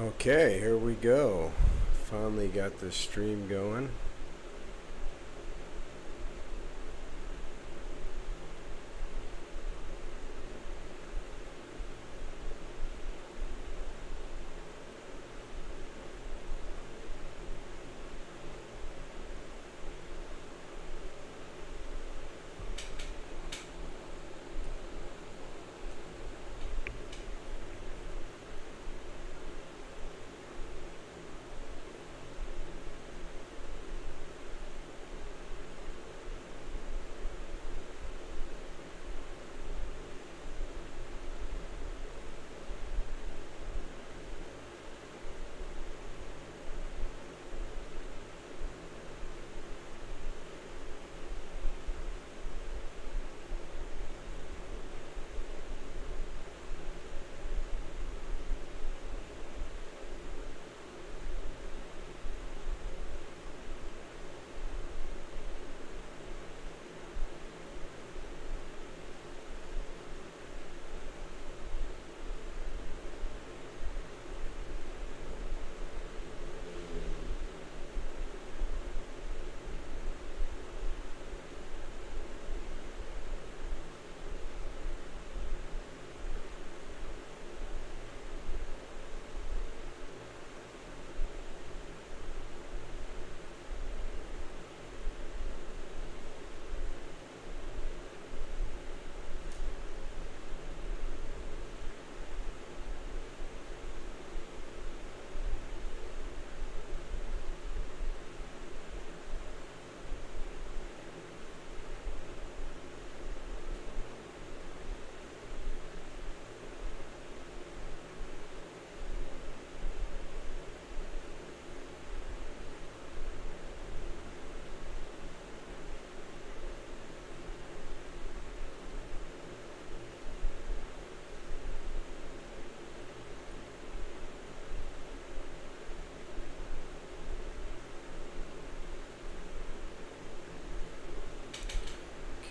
Okay, here we go. Finally got the stream going.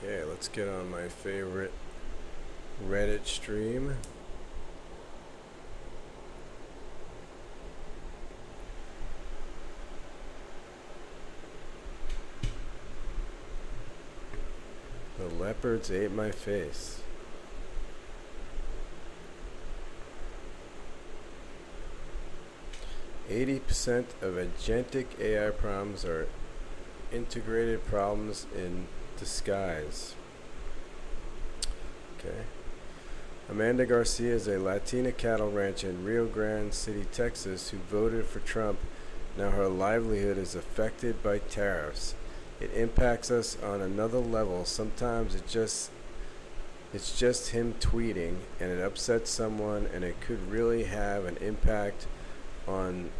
Okay, let's get on my favorite Reddit stream. The leopards ate my face. %80 of agentic AI problems are integrated problems in disguise. Okay. Amanda Garcia is a Latina cattle rancher in Rio Grande City, Texas, who voted for Trump. Now her livelihood is affected by tariffs. It impacts us on another level. Sometimes it's just him tweeting and it upsets someone, and it could really have an impact on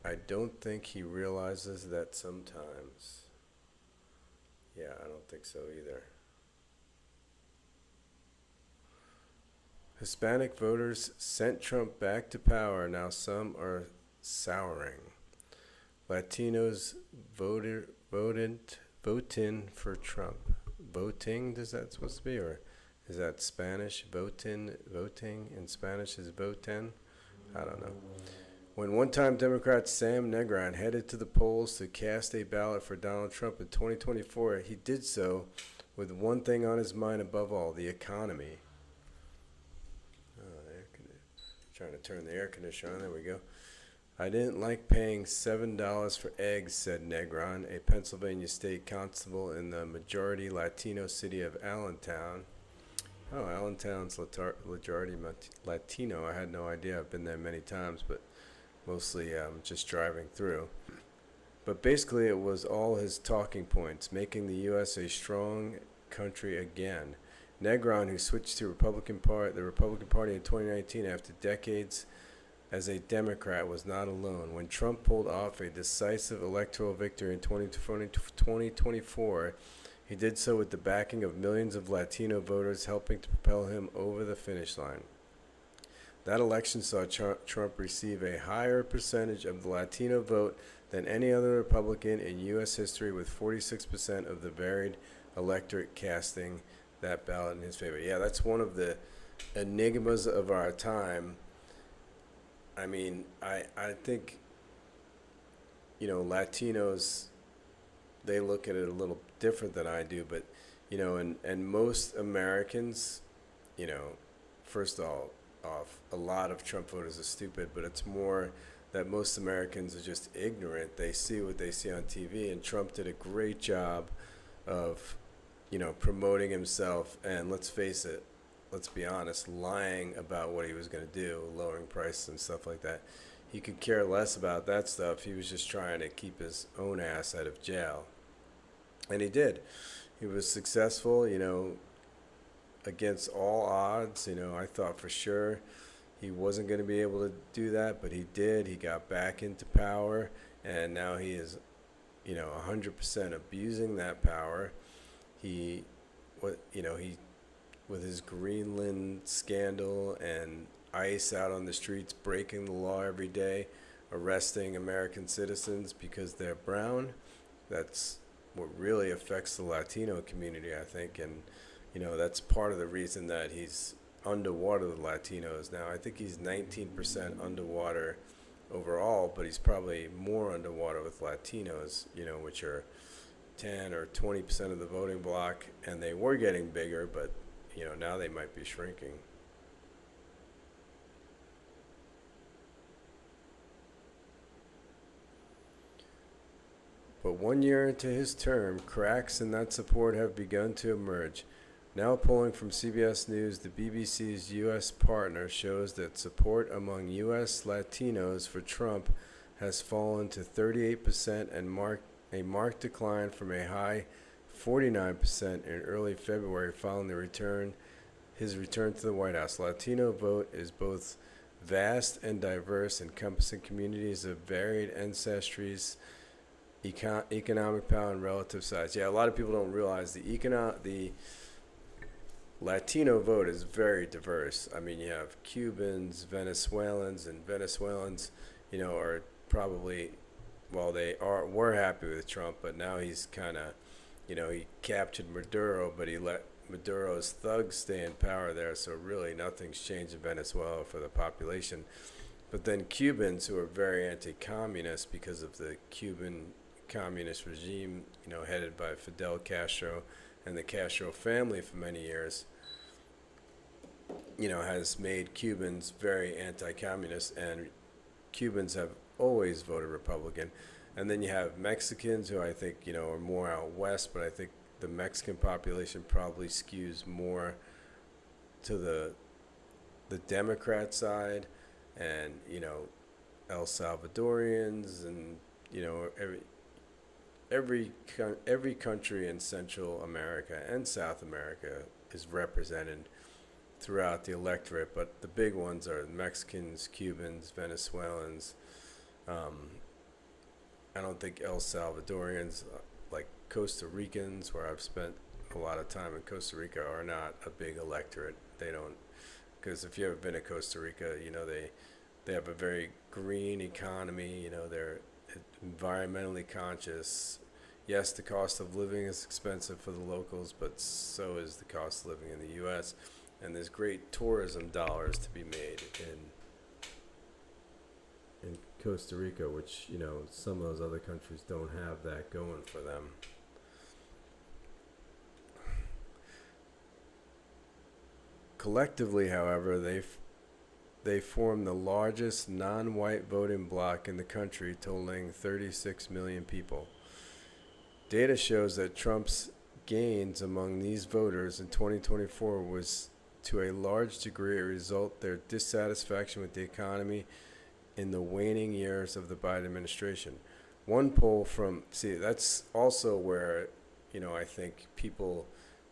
I don't think he realizes that sometimes. Yeah, I don't think so either. Hispanic voters sent Trump back to power. Now some are souring. Latinos voting for Trump. Voting, is that supposed to be? Or is that Spanish? Voting in Spanish is voten? I don't know. When one-time Democrat Sam Negron headed to the polls to cast a ballot for Donald Trump in 2024, he did so with one thing on his mind above all: the economy. Trying to turn the air conditioner on. There we go. I didn't like paying $7 for eggs, said Negron, a Pennsylvania state constable in the majority Latino city of Allentown. Oh, Allentown's majority Latino. I had no idea. I've been there many times, but mostly just driving through. But basically it was all his talking points, making the U.S. a strong country again. Negron, who switched to the Republican Party in 2019 after decades as a Democrat, was not alone. When Trump pulled off a decisive electoral victory in 2024, He did so with the backing of millions of Latino voters, helping to propel him over the finish line. That election saw Trump receive a higher percentage of the Latino vote than any other Republican in U.S. history, with 46% of the varied electorate casting that ballot in his favor. Yeah, that's one of the enigmas of our time. I mean, I think, Latinos, they look at it a little different than I do, but, and most Americans, first off, a lot of Trump voters are stupid, but it's more that most Americans are just ignorant. They see what they see on TV, and Trump did a great job of, promoting himself, and let's face it, let's be honest, lying about what he was going to do, lowering prices and stuff like that. He could care less about that stuff. He was just trying to keep his own ass out of jail. And he did. He was successful, against all odds. I thought for sure he wasn't going to be able to do that, but he did. He got back into power, and now he is, 100% abusing that power. He with his Greenland scandal and ICE out on the streets breaking the law every day, arresting American citizens because they're brown. That's what really affects the Latino community, I think, and that's part of the reason that he's underwater with Latinos now. I think he's 19% underwater overall, but he's probably more underwater with Latinos, which are 10 or 20% of the voting bloc, and they were getting bigger, but now they might be shrinking. But 1 year into his term, cracks in that support have begun to emerge. Now, polling from CBS News, the BBC's U.S. partner, shows that support among U.S. Latinos for Trump has fallen to 38% and a marked decline from a high 49% in early February following his return to the White House. Latino vote is both vast and diverse, encompassing communities of varied ancestries, economic power, and relative size. Yeah, a lot of people don't realize the Latino vote is very diverse. I mean, you have Cubans, Venezuelans, and Venezuelans, are probably, were happy with Trump, but now he's kind of, he captured Maduro, but he let Maduro's thugs stay in power there, so really nothing's changed in Venezuela for the population. But then Cubans, who are very anti-communist because of the Cuban communist regime, headed by Fidel Castro and the Castro family for many years, has made Cubans very anti-communist, and Cubans have always voted Republican. And then you have Mexicans, who I think, are more out west, but I think the Mexican population probably skews more to the Democrat side, and, El Salvadorians, and, every country in Central America and South America is represented throughout the electorate, but the big ones are Mexicans, Cubans, Venezuelans. I don't think El Salvadorians, like Costa Ricans, where I've spent a lot of time in Costa Rica, are not a big electorate. They don't, because if you ever been to Costa Rica, they have a very green economy. They're environmentally conscious. Yes, the cost of living is expensive for the locals, but so is the cost of living in the U.S., and there's great tourism dollars to be made in Costa Rica, which, some of those other countries don't have that going for them. Collectively, however, they form the largest non-white voting bloc in the country, totaling 36 million people. Data shows that Trump's gains among these voters in 2024 was to a large degree a result of their dissatisfaction with the economy in the waning years of the Biden administration. One poll that's also where, I think people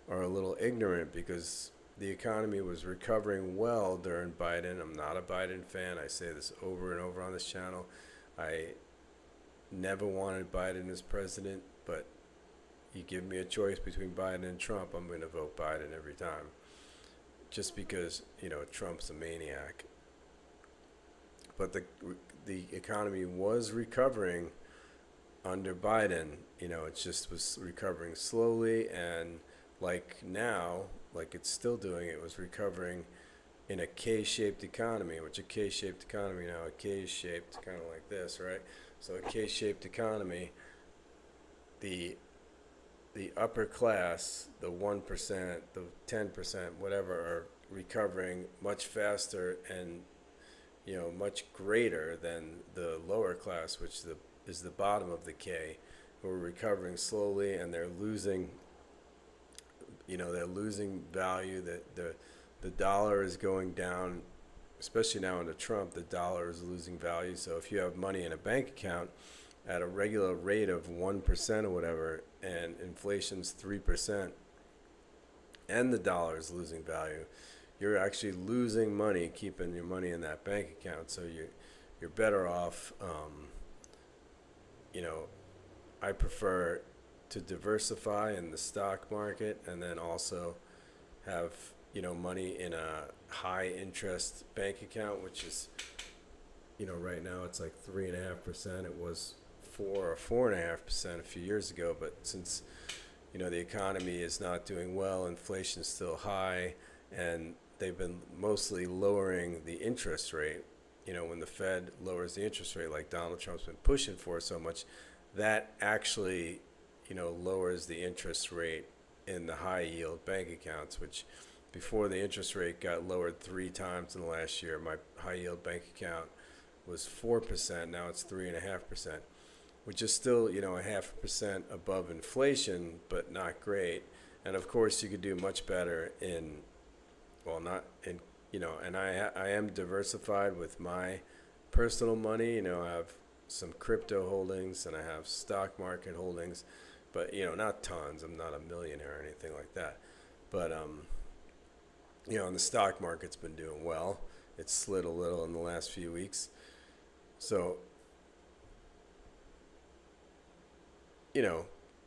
are a little ignorant, because the economy was recovering well during Biden. I'm not a Biden fan. I say this over and over on this channel. I never wanted Biden as president, but you give me a choice between Biden and Trump, I'm going to vote Biden every time. Just because, Trump's a maniac. But the economy was recovering under Biden. It just was recovering slowly, and like now, like it's still doing, it was recovering in a K-shaped economy, which a K-shaped economy now, a K-shaped kind of like this, right? So a K-shaped economy, the upper class, the 1%, the 10%, whatever, are recovering much faster and much greater than the lower class, which is the bottom of the K, who are recovering slowly, and they're losing value. That the dollar is going down, especially now under Trump. The dollar is losing value. So if you have money in a bank account at a regular rate of 1% or whatever, and inflation's 3%, and the dollar is losing value, you're actually losing money keeping your money in that bank account. So you're better off. I prefer to diversify in the stock market, and then also have money in a high interest bank account, which is right now it's like 3.5%. It was 4 or 4.5% a few years ago, but since the economy is not doing well, inflation's still high, and they've been mostly lowering the interest rate. When the Fed lowers the interest rate, like Donald Trump's been pushing for so much, that actually lowers the interest rate in the high yield bank accounts, which before the interest rate got lowered 3 times in the last year, my high yield bank account was 4%. Now it's 3.5%, which is still, 0.5% above inflation, but not great. And of course, you could do much better and I am diversified with my personal money. I have some crypto holdings and I have stock market holdings, but, not tons. I'm not a millionaire or anything like that. But, and the stock market's been doing well. It's slid a little in the last few weeks. So,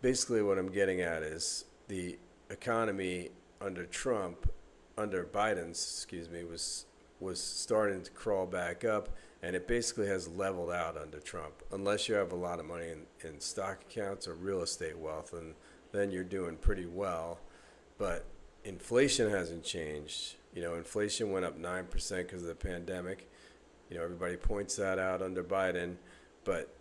basically what I'm getting at is the economy under Biden's, was starting to crawl back up, and it basically has leveled out under Trump. Unless you have a lot of money in stock accounts or real estate wealth, and then you're doing pretty well. But inflation hasn't changed. Inflation went up 9% because of the pandemic. Everybody points that out under Biden, but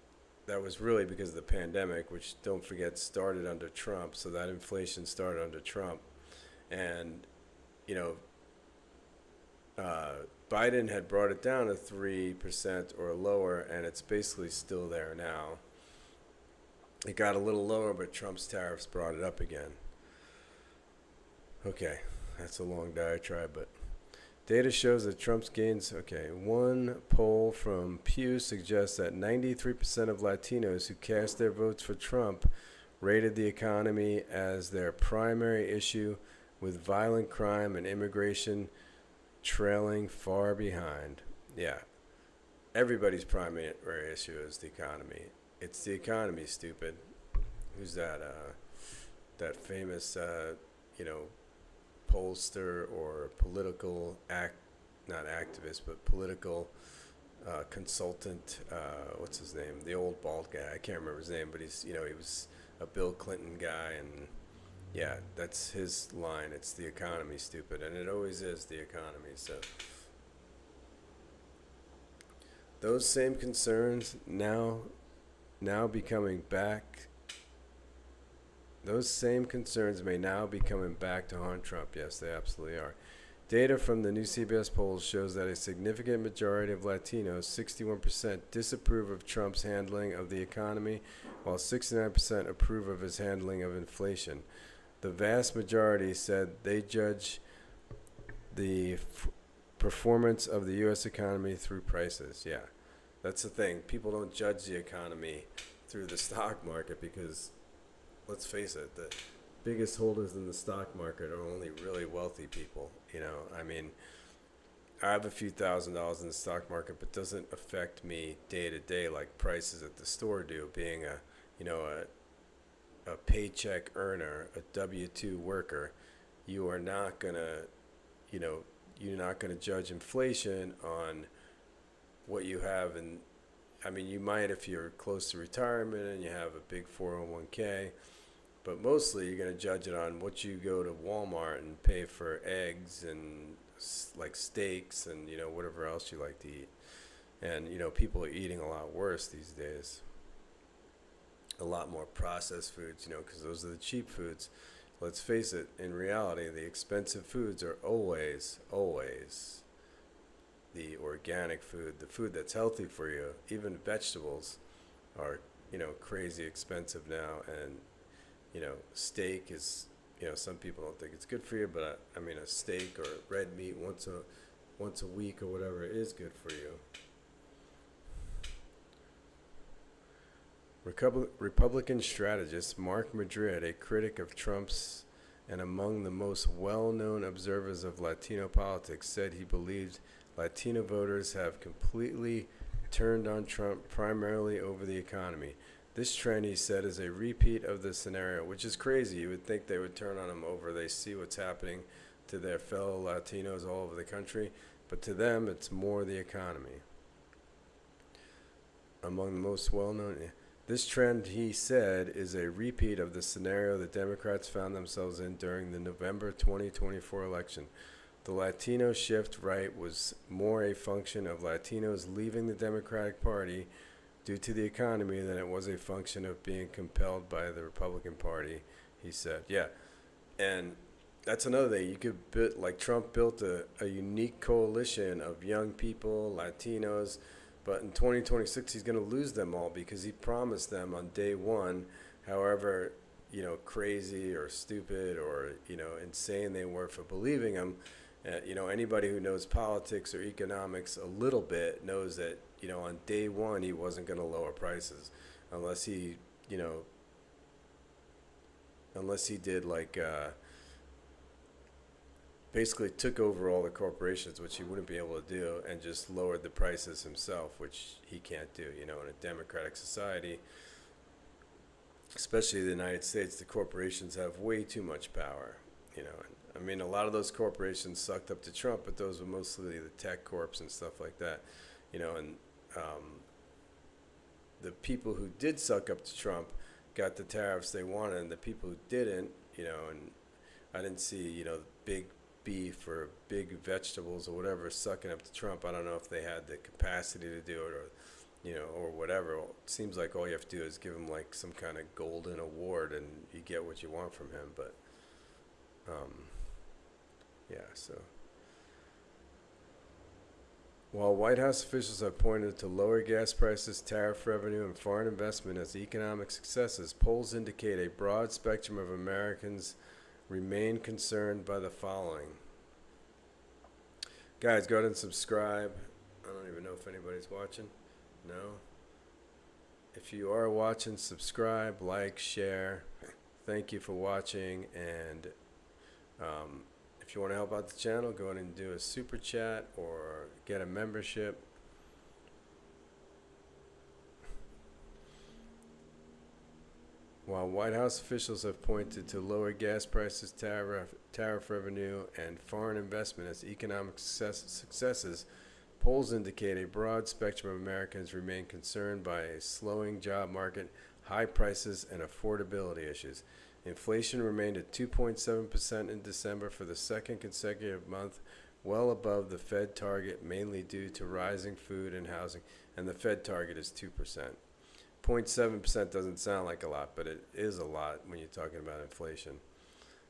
that was really because of the pandemic, which, don't forget, started under Trump. So that inflation started under Trump. And, Biden had brought it down to 3% or lower, and it's basically still there now. It got a little lower, but Trump's tariffs brought it up again. Okay, that's a long diatribe, but data shows that Trump's gains. Okay, one poll from Pew suggests that 93% of Latinos who cast their votes for Trump rated the economy as their primary issue, with violent crime and immigration trailing far behind. Yeah, everybody's primary issue is the economy. It's the economy, stupid. Who's that? That famous, pollster or political not activist, but political consultant. What's his name? The old bald guy. I can't remember his name, but he's, he was a Bill Clinton guy, and yeah, that's his line. It's the economy, stupid, and it always is the economy. So those same concerns now becoming back. Those same concerns may now be coming back to haunt Trump. Yes, they absolutely are. Data from the new CBS polls shows that a significant majority of Latinos, 61%, disapprove of Trump's handling of the economy, while 69% approve of his handling of inflation. The vast majority said they judge the performance of the U.S. economy through prices. Yeah, that's the thing. People don't judge the economy through the stock market because, let's face it, the biggest holders in the stock market are only really wealthy people. I mean, I have a few $1,000s in the stock market, but doesn't affect me day to day like prices at the store do. Being a a paycheck earner, a W-2 worker, you are not gonna, you know, you're not gonna judge inflation on what you have. And I mean, you might if you're close to retirement and you have a big 401k, but mostly you're gonna judge it on what you go to Walmart and pay for eggs and like steaks and whatever else you like to eat. And people are eating a lot worse these days. A lot more processed foods, because those are the cheap foods. Let's face it, in reality, the expensive foods are always the organic food, the food that's healthy for you. Even vegetables are, crazy expensive now. And, steak is, some people don't think it's good for you, but I mean, a steak or red meat once a week or whatever is good for you. Republican strategist Mark Madrid, a critic of Trump's and among the most well-known observers of Latino politics, said he believed Latino voters have completely turned on Trump primarily over the economy. This trend, he said, is a repeat of the scenario, which is crazy. You would think they would turn on him over. They see what's happening to their fellow Latinos all over the country, but to them, it's more the economy. Among the most well-known... This trend, he said, is a repeat of the scenario the Democrats found themselves in during the November 2024 election. The Latino shift right was more a function of Latinos leaving the Democratic Party due to the economy than it was a function of being compelled by the Republican Party, he said. Yeah, and that's another thing. You could build, like Trump built a unique coalition of young people, Latinos, but in 2026, he's going to lose them all because he promised them on day one, however, crazy or stupid or, insane they were for believing him. Anybody who knows politics or economics a little bit knows that, on day one, he wasn't going to lower prices unless he did like, basically took over all the corporations, which he wouldn't be able to do, and just lowered the prices himself, which he can't do. In a democratic society, especially the United States, the corporations have way too much power. I mean, a lot of those corporations sucked up to Trump, but those were mostly the tech corps and stuff like that. And the people who did suck up to Trump got the tariffs they wanted, and the people who didn't, and I didn't see, big beef or big vegetables or whatever sucking up to Trump. I don't know if they had the capacity to do it or whatever. It seems like all you have to do is give him like some kind of golden award and you get what you want from him. But yeah, so while White House officials have pointed to lower gas prices, tariff revenue, and foreign investment as economic successes, polls indicate a broad spectrum of Americans remain concerned by the following. Guys, go ahead and subscribe. I don't even know if anybody's watching. No? If you are watching, subscribe, like, share. Thank you for watching. And if you want to help out the channel, go ahead and do a super chat or get a membership. While White House officials have pointed to lower gas prices, tariff revenue, and foreign investment as economic successes, polls indicate a broad spectrum of Americans remain concerned by a slowing job market, high prices, and affordability issues. Inflation remained at 2.7% in December for the second consecutive month, well above the Fed target, mainly due to rising food and housing, and the Fed target is 2%. 0.7% doesn't sound like a lot, but it is a lot when you're talking about inflation.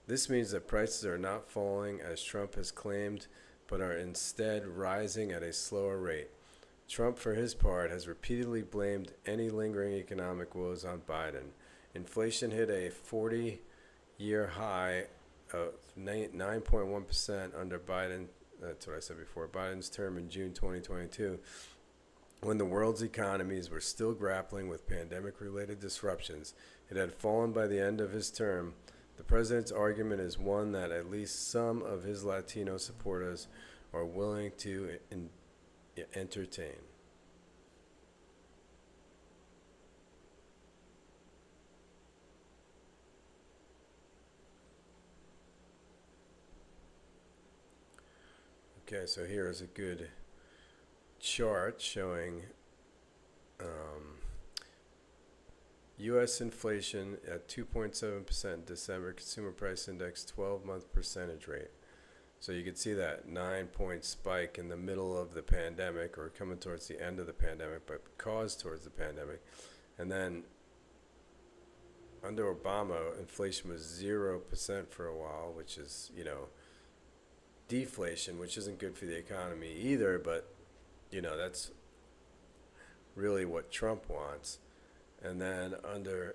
This means that prices are not falling as Trump has claimed, but are instead rising at a slower rate. Trump, for his part, has repeatedly blamed any lingering economic woes on Biden. Inflation hit a 40-year high of 9.1% under Biden. That's what I said before. Biden's term in June 2022. When the world's economies were still grappling with pandemic-related disruptions, it had fallen by the end of his term. The president's argument is one that at least some of his Latino supporters are willing to entertain. Okay, so here is a good chart showing U.S. inflation at 2.7% December Consumer Price Index 12-month percentage rate. So you can see that 9-point spike in the middle of the pandemic, or coming towards the end of the pandemic, but caused towards the pandemic. And then under Obama, inflation was 0% for a while, which is, deflation, which isn't good for the economy either, but, that's really what Trump wants. And then under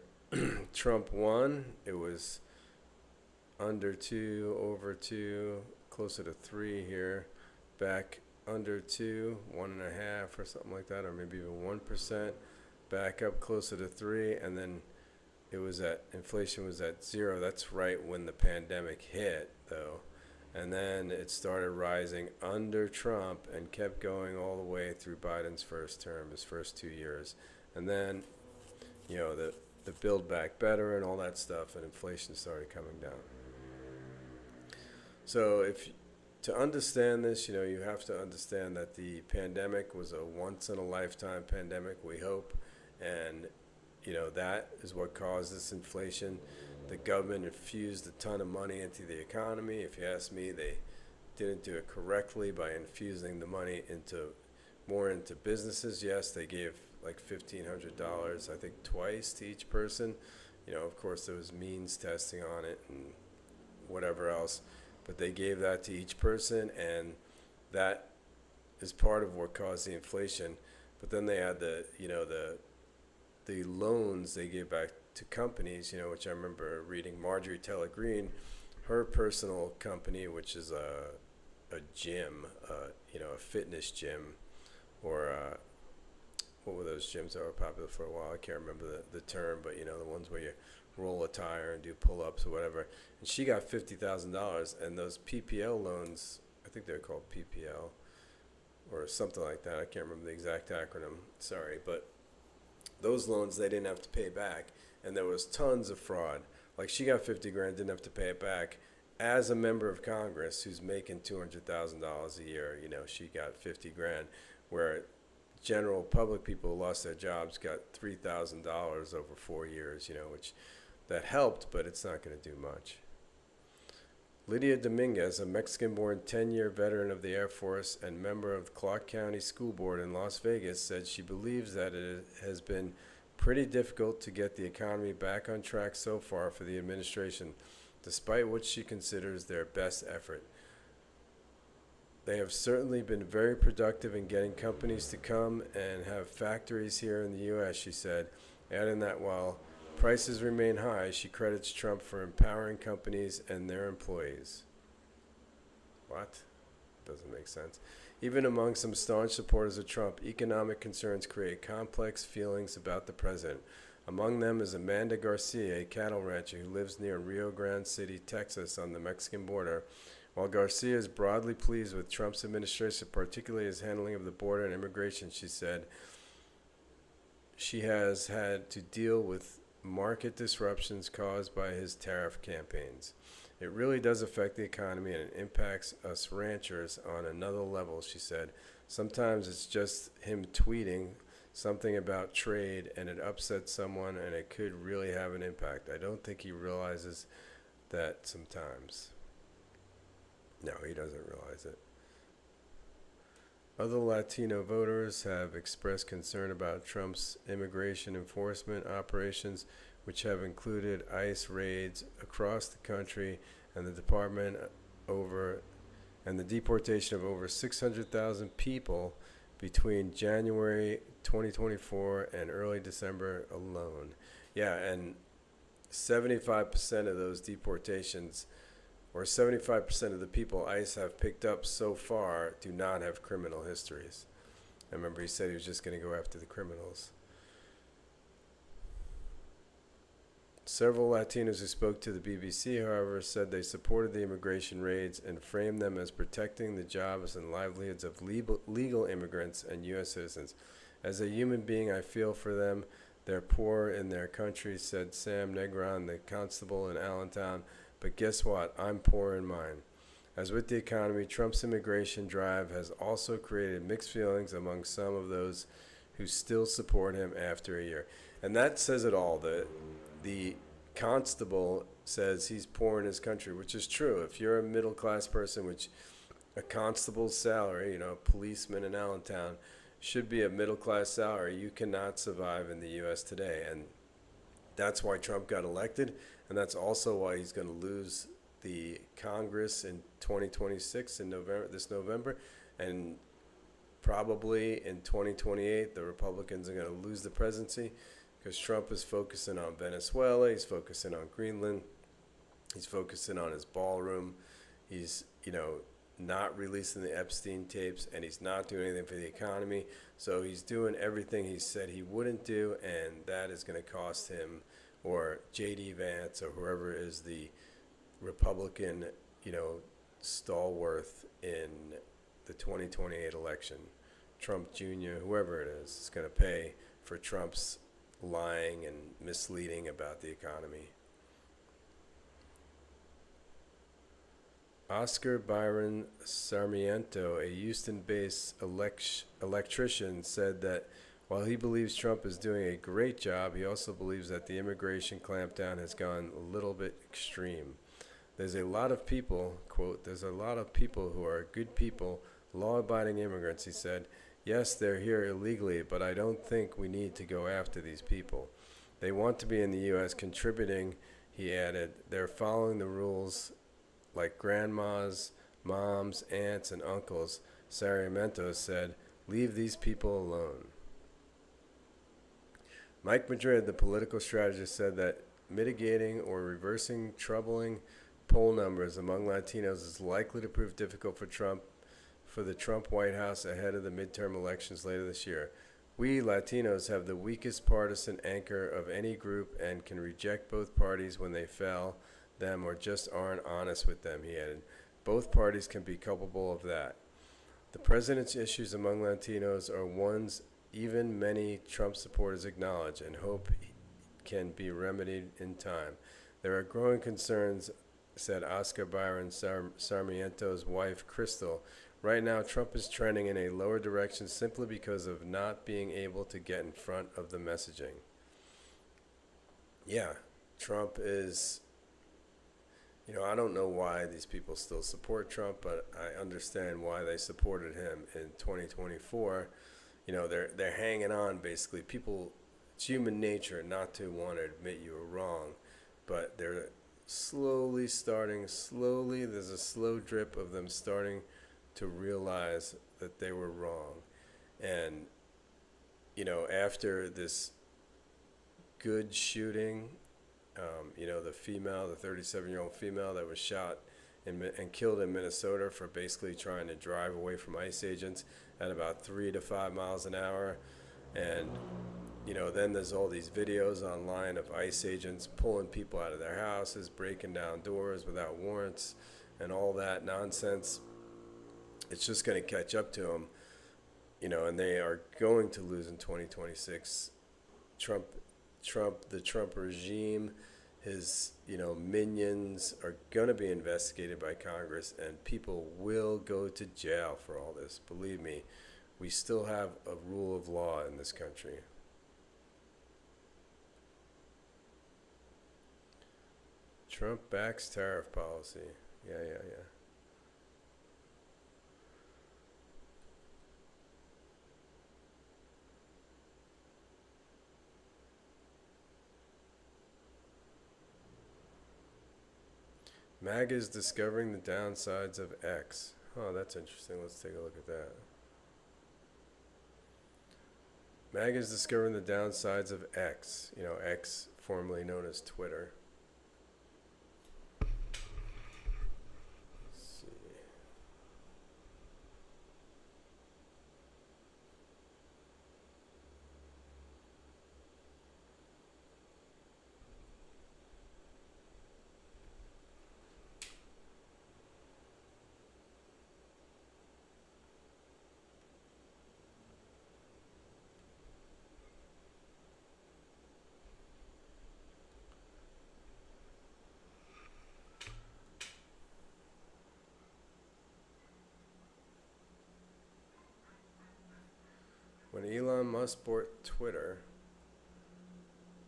Trump 1, it was under 2, over 2, closer to 3 here, back under 2, 1.5 or something like that, or maybe even 1%, back up closer to 3, and then inflation was at 0. That's right when the pandemic hit, though. And then it started rising under Trump and kept going all the way through Biden's first term, his first 2 years. And then, the Build Back Better and all that stuff, and inflation started coming down. So to understand this, you have to understand that the pandemic was a once-in-a-lifetime pandemic, we hope, and that is what caused this inflation. The government infused a ton of money into the economy. If you ask me, they didn't do it correctly by infusing the money more into businesses. Yes, they gave like $1,500, I think twice to each person. Of course there was means testing on it and whatever else, but they gave that to each person, and that is part of what caused the inflation. But then they had the loans they gave back to companies, which I remember reading. Marjorie Taylor Greene, her personal company, which is a gym, a fitness gym, or what were those gyms that were popular for a while? I can't remember the term, but the ones where you roll a tire and do pull-ups or whatever. And she got $50,000, and those PPL loans, I think they're called PPL or something like that. I can't remember the exact acronym. Sorry, but those loans they didn't have to pay back, and there was tons of fraud. Like, she got $50,000, didn't have to pay it back. As a member of Congress who's making $200,000 a year, she got $50,000, where general public people who lost their jobs got $3,000 over 4 years, which that helped, but it's not going to do much. Lydia Dominguez, a Mexican-born 10-year veteran of the Air Force and member of the Clark County School Board in Las Vegas, said she believes that it has been pretty difficult to get the economy back on track so far for the administration, despite what she considers their best effort. They have certainly been very productive in getting companies to come and have factories here in the U.S., she said, adding that while prices remain high, she credits Trump for empowering companies and their employees. What? Doesn't make sense. Even among some staunch supporters of Trump, economic concerns create complex feelings about the president. Among them is Amanda Garcia, a cattle rancher who lives near Rio Grande City, Texas, on the Mexican border. While Garcia is broadly pleased with Trump's administration, particularly his handling of the border and immigration, she said she has had to deal with market disruptions caused by his tariff campaigns. It really does affect the economy, and it impacts us ranchers on another level, she said. Sometimes it's just him tweeting something about trade and it upsets someone, and it could really have an impact. I don't think he realizes that sometimes. No, he doesn't realize it. Other Latino voters have expressed concern about Trump's immigration enforcement operations, which have included ICE raids across the country and the deportation of over 600,000 people between January 2024 and early December alone. Yeah, and 75% of those deportations, or 75% of the people ICE have picked up so far, do not have criminal histories. I remember he said he was just going to go after the criminals. Several Latinos who spoke to the BBC, however, said they supported the immigration raids and framed them as protecting the jobs and livelihoods of legal immigrants and U.S. citizens. As a human being, I feel for them. They're poor in their country, said Sam Negron, the constable in Allentown. But guess what? I'm poor in mine. As with the economy, Trump's immigration drive has also created mixed feelings among some of those who still support him after a year. And that says it all. The constable says he's poor in his country, which is true. If you're a middle class person, which a constable's salary, a policeman in Allentown, should be a middle class salary, you cannot survive in the U.S. today. And that's why Trump got elected, and that's also why he's going to lose the Congress in 2026 in this November, and probably in 2028 the Republicans are going to lose the presidency because Trump is focusing on Venezuela, he's focusing on Greenland, he's focusing on his ballroom, he's not releasing the Epstein tapes, and he's not doing anything for the economy. So he's doing everything he said he wouldn't do, and that is going to cost him, or J.D. Vance, or whoever is the Republican, stalwart in the 2028 election. Trump Jr., whoever it is going to pay for Trump's lying and misleading about the economy. Oscar Byron Sarmiento, a Houston-based electrician, said that while he believes Trump is doing a great job, he also believes that the immigration clampdown has gone a little bit extreme. There's a lot of people, quote, there's a lot of people who are good people, law-abiding immigrants, he said. Yes, they're here illegally, but I don't think we need to go after these people. They want to be in the U.S. contributing, he added. They're following the rules like grandmas, moms, aunts, and uncles. Sarmiento said, leave these people alone. Mike Madrid, the political strategist, said that mitigating or reversing troubling poll numbers among Latinos is likely to prove difficult for the Trump White House ahead of the midterm elections later this year. We Latinos have the weakest partisan anchor of any group and can reject both parties when they fail them or just aren't honest with them, he added. Both parties can be culpable of that. The president's issues among Latinos are ones even many Trump supporters acknowledge and hope can be remedied in time. There are growing concerns, said Oscar Byron Sarmiento's wife, Crystal. Right now, Trump is trending in a lower direction simply because of not being able to get in front of the messaging. Yeah, Trump is... I don't know why these people still support Trump, but I understand why they supported him in 2024. They're hanging on, basically. People, it's human nature not to want to admit you were wrong, but they're slowly, there's a slow drip of them starting to realize that they were wrong. And, after this good shooting, the 37-year-old female that was shot and killed in Minnesota for basically trying to drive away from ICE agents at about 3 to 5 miles an hour. And, then there's all these videos online of ICE agents pulling people out of their houses, breaking down doors without warrants, and all that nonsense. It's just going to catch up to them, and they are going to lose in 2026. The Trump regime, his, minions are going to be investigated by Congress, and people will go to jail for all this. Believe me, we still have a rule of law in this country. Trump backs tariff policy. Yeah. MAGA is discovering the downsides of X. Oh, that's interesting. Let's take a look at that. MAGA is discovering the downsides of X. X, formerly known as Twitter. Let's see. Elon Musk bought Twitter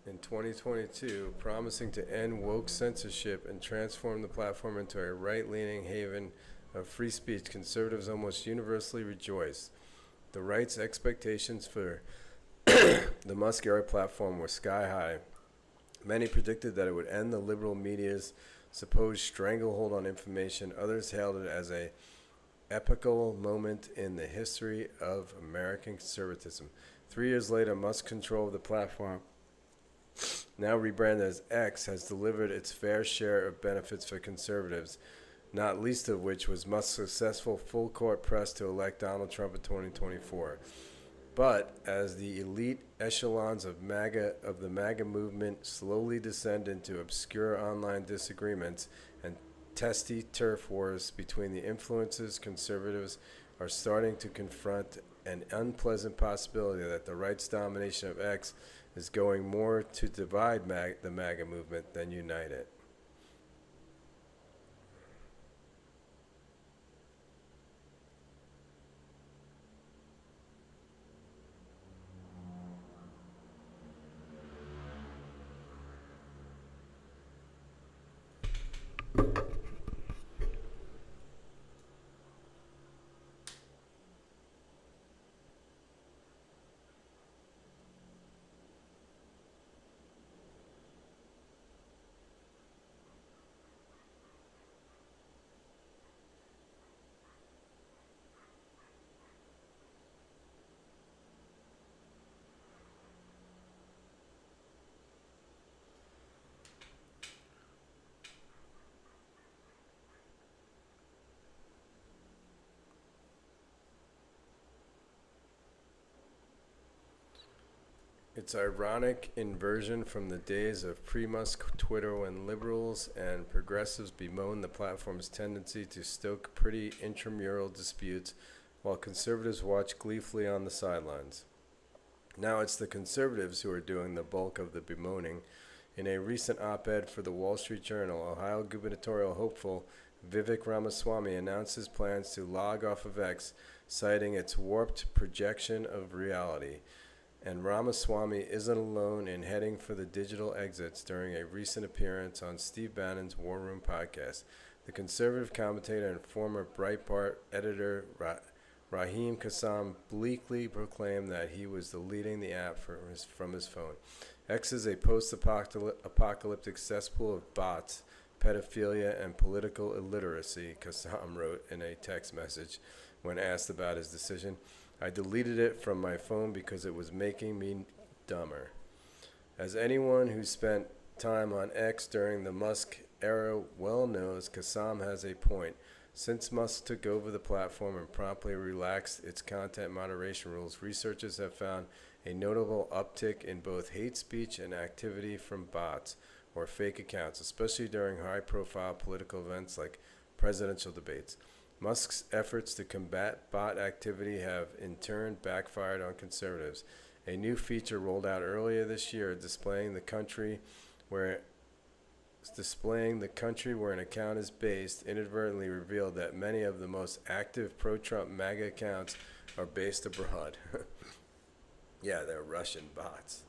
in 2022, promising to end woke censorship and transform the platform into a right-leaning haven of free speech. Conservatives almost universally rejoiced. The right's expectations for the Musk-era platform were sky high. Many predicted that it would end the liberal media's supposed stranglehold on information. Others hailed it as a epochal moment in the history of American conservatism. 3 years later, Musk's control of the platform, now rebranded as X, has delivered its fair share of benefits for conservatives, not least of which was Musk's successful full-court press to elect Donald Trump in 2024. But as the elite echelons of the MAGA movement slowly descend into obscure online disagreements and testy turf wars between the influences, conservatives are starting to confront an unpleasant possibility that the right's domination of X is going more to divide the MAGA movement than unite it. It's ironic inversion from the days of pre-Musk Twitter when liberals and progressives bemoaned the platform's tendency to stoke pretty intramural disputes while conservatives watch gleefully on the sidelines. Now it's the conservatives who are doing the bulk of the bemoaning. In a recent op-ed for the Wall Street Journal, Ohio gubernatorial hopeful Vivek Ramaswamy announced his plans to log off of X, citing its warped projection of reality. And Ramaswamy isn't alone in heading for the digital exits during a recent appearance on Steve Bannon's War Room podcast. The conservative commentator and former Breitbart editor Raheem Kassam bleakly proclaimed that he was deleting the app from his phone. X is a post-apocalyptic cesspool of bots, pedophilia, and political illiteracy, Kassam wrote in a text message when asked about his decision. I deleted it from my phone because it was making me dumber. As anyone who spent time on X during the Musk era well knows, Kassam has a point. Since Musk took over the platform and promptly relaxed its content moderation rules, researchers have found a notable uptick in both hate speech and activity from bots or fake accounts, especially during high-profile political events like presidential debates. Musk's efforts to combat bot activity have in turn backfired on conservatives. A new feature rolled out earlier this year displaying the country where an account is based inadvertently revealed that many of the most active pro-Trump MAGA accounts are based abroad. Yeah, they're Russian bots.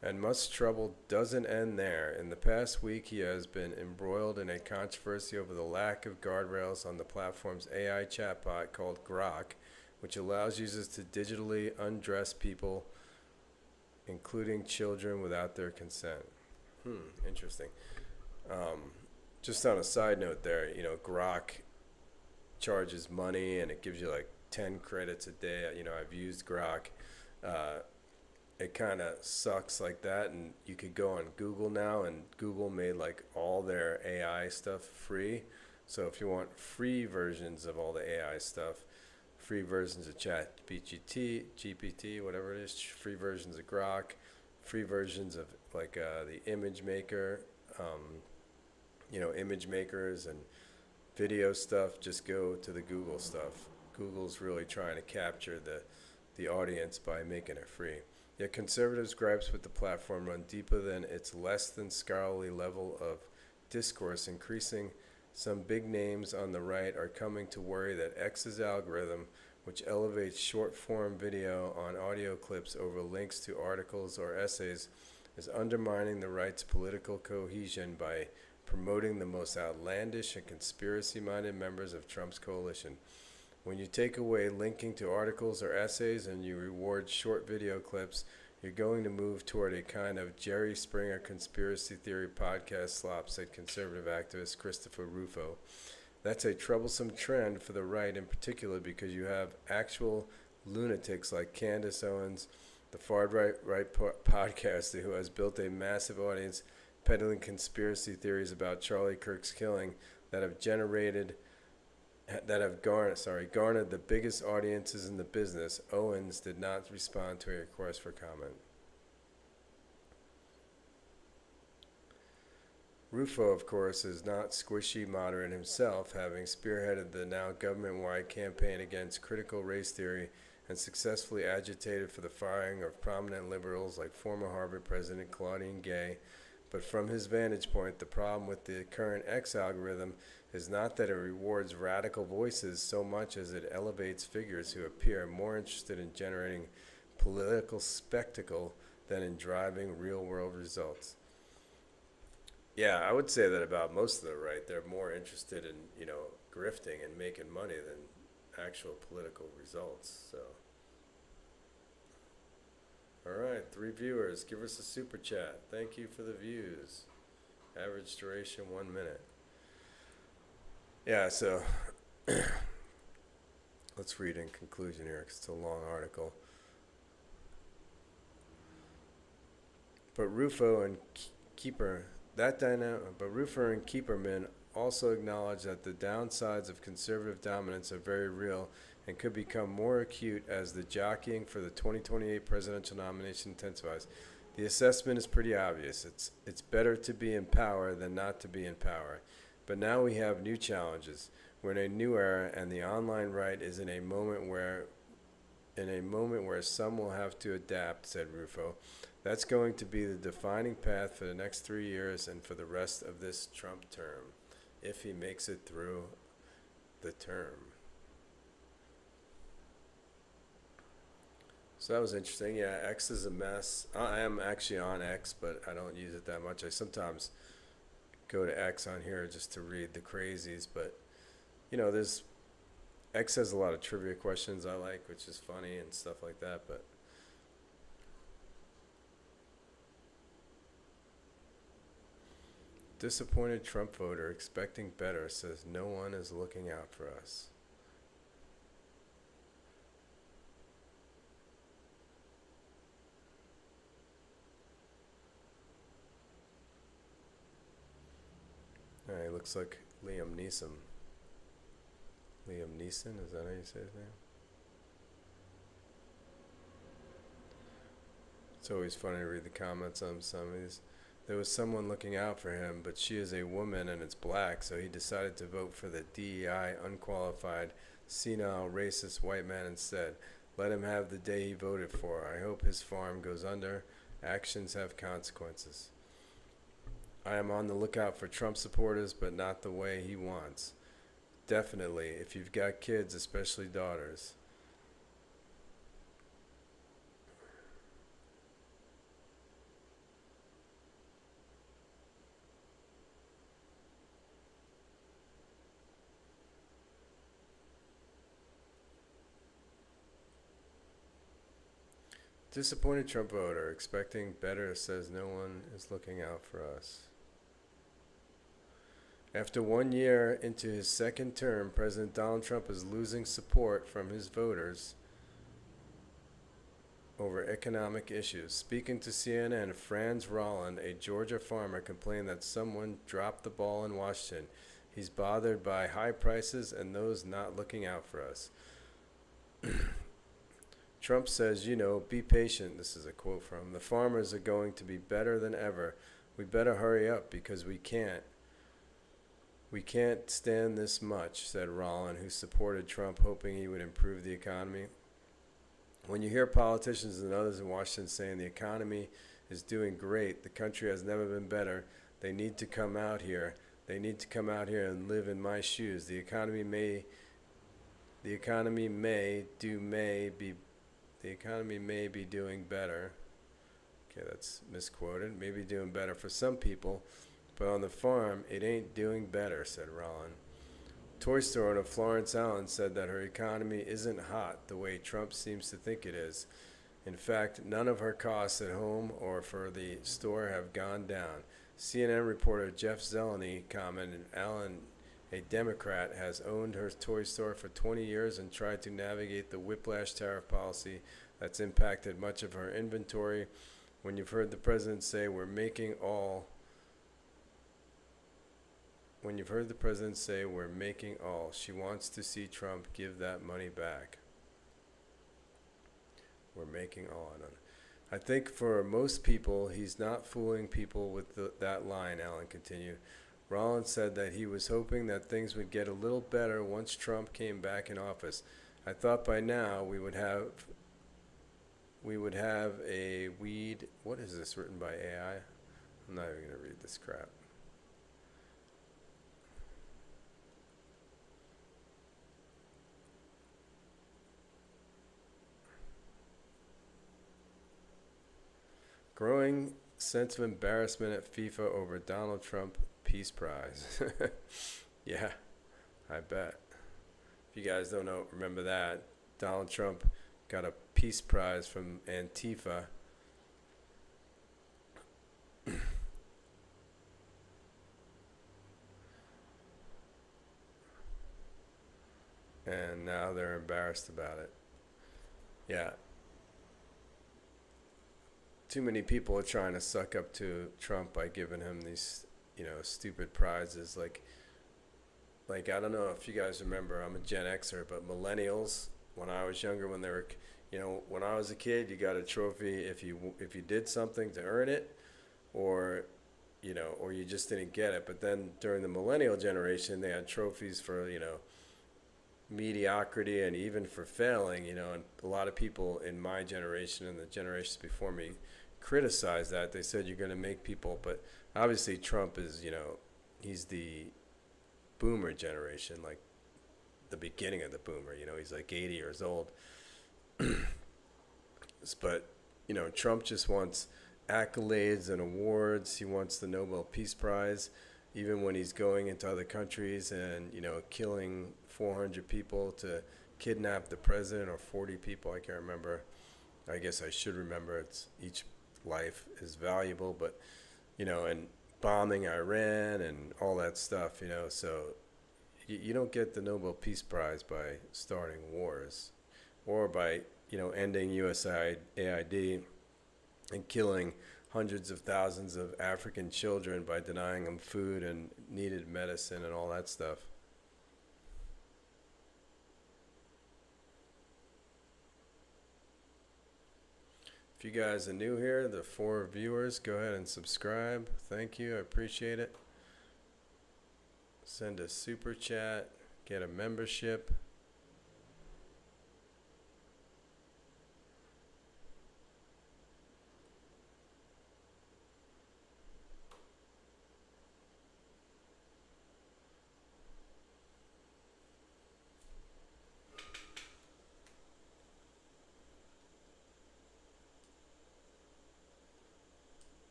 And Musk's trouble doesn't end there. In the past week, he has been embroiled in a controversy over the lack of guardrails on the platform's AI chatbot called Grok, which allows users to digitally undress people, including children, without their consent. Interesting. Just on a side note there, Grok charges money and it gives you like 10 credits a day. I've used Grok. It kind of sucks like that, and you could go on Google now, and Google made like all their AI stuff free. So if you want free versions of all the AI stuff, free versions of GPT, whatever it is, free versions of Grok, free versions of like the image maker, image makers and video stuff, just go to the Google stuff. Google's really trying to capture the the audience by making it free. Yet conservatives' gripes with the platform run deeper than its less than scholarly level of discourse. Increasing, some big names on the right are coming to worry that X's algorithm, which elevates short-form video on audio clips over links to articles or essays, is undermining the right's political cohesion by promoting the most outlandish and conspiracy-minded members of Trump's coalition. When you take away linking to articles or essays and you reward short video clips, you're going to move toward a kind of Jerry Springer conspiracy theory podcast slop, said conservative activist Christopher Rufo. That's a troublesome trend for the right in particular because you have actual lunatics like Candace Owens, the far-right podcaster who has built a massive audience peddling conspiracy theories about Charlie Kirk's killing that have garnered the biggest audiences in the business. Owens did not respond to a request for comment. Rufo, of course, is not squishy moderate himself, having spearheaded the now government-wide campaign against critical race theory and successfully agitated for the firing of prominent liberals like former Harvard President Claudine Gay. But from his vantage point, the problem with the current X algorithm is not that it rewards radical voices so much as it elevates figures who appear more interested in generating political spectacle than in driving real-world results. Yeah, I would say that about most of the right. They're more interested in, grifting and making money than actual political results. So, all right, 3 viewers. Give us a super chat. Thank you for the views. Average duration 1 minute. Yeah, so let's read in conclusion here because it's a long article. But Rufo and Keeperman also acknowledge that the downsides of conservative dominance are very real and could become more acute as the jockeying for the 2028 presidential nomination intensifies. The assessment is pretty obvious. It's better to be in power than not to be in power. But now we have new challenges. We're in a new era, and the online right is in a moment where some will have to adapt, said Rufo. That's going to be the defining path for the next 3 years and for the rest of this Trump term, if he makes it through the term. So that was interesting. Yeah, X is a mess. I am actually on X, but I don't use it that much. I sometimes go to X on here just to read the crazies, but X has a lot of trivia questions I like, which is funny and stuff like that, but disappointed Trump voter expecting better says no one is looking out for us. Alright, looks like Liam Neeson. Liam Neeson, is that how you say his name? It's always funny to read the comments on some of these. There was someone looking out for him, but she is a woman and it's black, so he decided to vote for the DEI unqualified, senile, racist white man instead. Let him have the day he voted for. I hope his farm goes under. Actions have consequences. I am on the lookout for Trump supporters, but not the way he wants. Definitely, if you've got kids, especially daughters. Disappointed Trump voter expecting better says no one is looking out for us. After 1 year into his second term, President Donald Trump is losing support from his voters over economic issues. Speaking to CNN, Franz Rolland, a Georgia farmer, complained that someone dropped the ball in Washington. He's bothered by high prices and those not looking out for us. Trump says, be patient. This is a quote from him. The farmers are going to be better than ever. We better hurry up because we can't. We can't stand this much, said Rolland, who supported Trump, hoping he would improve the economy. When you hear politicians and others in Washington saying the economy is doing great, the country has never been better, they need to come out here. They need to come out here and live in my shoes. The economy may be doing better. Okay, that's misquoted. Maybe doing better for some people, but on the farm, it ain't doing better, said Rollin. Toy store owner Florence Allen said that her economy isn't hot the way Trump seems to think it is. In fact, none of her costs at home or for the store have gone down. CNN reporter Jeff Zeleny commented, Allen, a Democrat, has owned her toy store for 20 years and tried to navigate the whiplash tariff policy that's impacted much of her inventory. When you've heard the president say, we're making all, she wants to see Trump give that money back. We're making all. I think for most people, he's not fooling people with that line, Allen continued. Rollins said that he was hoping that things would get a little better once Trump came back in office. I thought by now we would have a weed. What is this written by AI? I'm not even going to read this crap. Growing sense of embarrassment at FIFA over Donald Trump Peace Prize. Yeah, I bet. If you guys don't remember that, Donald Trump got a Peace Prize from Antifa. And now they're embarrassed about it. Yeah. Too many people are trying to suck up to Trump by giving him these, stupid prizes. Like I don't know if you guys remember, I'm a Gen Xer, but millennials, when I was younger, when they were, when I was a kid, you got a trophy if you did something to earn it, or you just didn't get it. But then during the millennial generation, they had trophies for, mediocrity and even for failing, and a lot of people in my generation and the generations before me criticized that. They said you're going to make people, but obviously Trump is, he's the boomer generation, like the beginning of the boomer, he's like 80 years old. But, Trump just wants accolades and awards. He wants the Nobel Peace Prize, even when he's going into other countries and, killing 400 people to kidnap the president, or 40 people, I can't remember. I guess I should remember. It's each life is valuable, but and bombing Iran and all that stuff, so you don't get the Nobel Peace Prize by starting wars, or by ending USAID and killing hundreds of thousands of African children by denying them food and needed medicine and all that stuff. If you guys are new here, the 4 viewers, go ahead and subscribe. Thank you. I appreciate it. Send a super chat. Get a membership.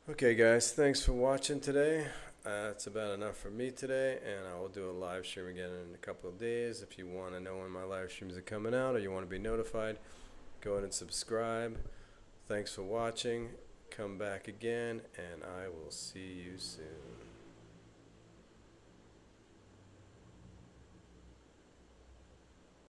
Okay guys, thanks for watching today. That's about enough for me today, and I will do a live stream again in a couple of days. If you want to know when my live streams are coming out, or you want to be notified, go ahead and subscribe. Thanks for watching. Come back again, and I will see you soon.